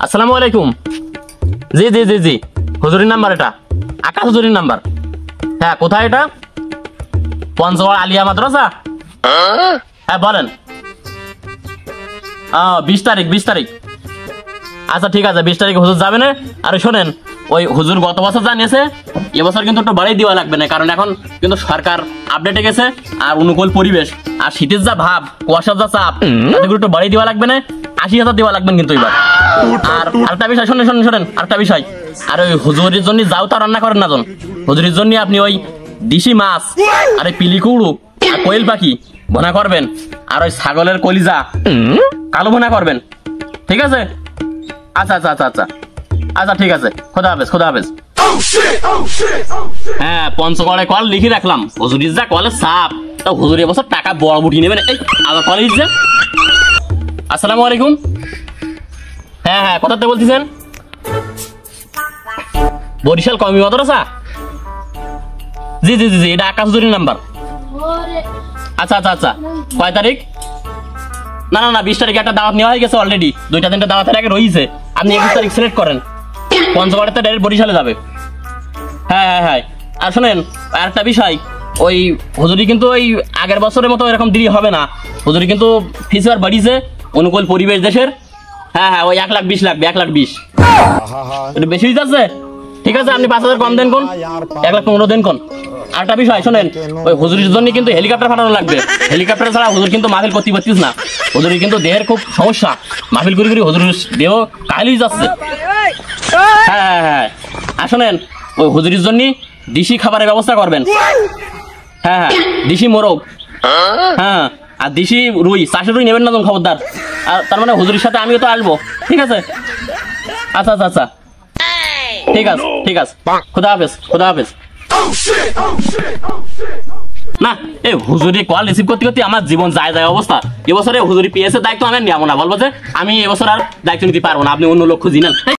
আসসালামু আলাইকুম। জি জি জি জি হুজুরির নাম্বার, এটা আকাশ হুজুরির নাম্বার। হ্যাঁ, কোথায় এটা? পঞ্চগড় আলিয়া মাদ্রাসা। হ্যাঁ বলেন। 20 তারিখ 20 তারিখ। আচ্ছা ঠিক আছে, 20 তারিখে হুজুর যাবে না। আর শোনেন, ওই হুজুর গত বছর যা নিয়েছে এবছর কিন্তু একটু বাড়াই দেওয়া লাগবে না, কারণ এখন কিন্তু সরকার আপডেটে গেছে আর অনুকূল পরিবেশ আর শীতের যা ভাব, কুয়াশার যা চাপ, তাতে একটু বাড়াই দেওয়া লাগবে না। 80,000 দেওয়া লাগবেন কিন্তু এবার। আর আরেকটা বিষয়, শোনেন শোনেন শোনেন আরেকটা বিষয়, আর ওই হুজুরের জন্য যাও তা রান্না করেন না জন। হুজুরের জন্য আপনি ওই দিশি মাছ আর ওই পিলি কুড়ু আর কোয়েল পাখি ভুনা করবেন, আর ওই ছাগলের কলিজা কালো ভুনা করবেন, ঠিক আছে? আচ্ছা আচ্ছা আচ্ছা আচ্ছা আচ্ছা ঠিক আছে, খোদা হাফেজ খোদা হাফেজ। হ্যাঁ, পঞ্চগড়ে কল লিখে রাখলাম, হুজুরির যা কলে সাপ, তা হুজুর এবছর টাকা বড় বুটি নেবেন। এই আবার কল লিখছে। আসসালামু আলাইকুম। হ্যাঁ হ্যাঁ, কোথাতে বলতেছেন? বরিশাল কওমি মাদ্রাসা। জি জি জি জি, এটা আকাশ হুজুরির নাম্বার। আচ্ছা আচ্ছা আচ্ছা, কয় তারিখ? না না না, 20 তারিখে একটা দাওয়াত নেওয়া হয়ে গেছে অলরেডি, 2-3টা দাওয়াতের আগে রয়েছে। আপনি 21 তারিখ সিলেক্ট করেন। পঞ্চগড়ে তো ডাইরেক্ট বরিশালে যাবে। হ্যাঁ হ্যাঁ হ্যাঁ, আর শোনেন আর একটা বিষয়, ওই হুজুরি কিন্তু ওই আগের বছরের মতো এরকম দেরি হবে না। হুজুরি কিন্তু ফিস আর বাড়িছে, অনুকূল পরিবেশ দেশের। হ্যাঁ হ্যাঁ, ওই 1,20,000 লাগবে, 1,20,000 একটু বেশি হয়ে যাচ্ছে। ঠিক আছে, আপনি 5,000 কম দেন কোন, 1,15,000 দেন কোন। আরেকটা বিষয় শোনেন, ওই হুজুরির জন্য কিন্তু হেলিকপ্টার পাঠানো লাগবে। হেলিকপ্টার ছাড়া হুজুর কিন্তু মাহফিল করতে পারতিস না। হুজুরের কিন্তু দেহের খুব সমস্যা, মাহফিল করি করি হুজুরের দেহ কাহিলি যাচ্ছে। হ্যাঁ হ্যাঁ হ্যাঁ, আর শোনেন, ওই হুজুরির জন্য দেশি খাবারের ব্যবস্থা করবেন। হ্যাঁ হ্যাঁ, দেশি মোরগ, হ্যাঁ, আর দেশি রুই, চাষের রুই নেবেন না তুমি, খবরদার। আর তার মানে হুজুরির সাথে আমিও তো আসবো, ঠিক আছে? আচ্ছা আচ্ছা আচ্ছা ঠিক আছে ঠিক আছে, খোদা হাফেজ খোদা হাফেজ। না, এই হুজুরি কল রিসিভ করতে করতে আমার জীবন যায় যায় অবস্থা। এবছরে হুজুরি পিএস এর দায়িত্ব আমি নেবো না, বলবো যে আমি এবছর আর দায়িত্ব নিতে পারবো না, আপনি অন্য লোক খুঁজি নেন।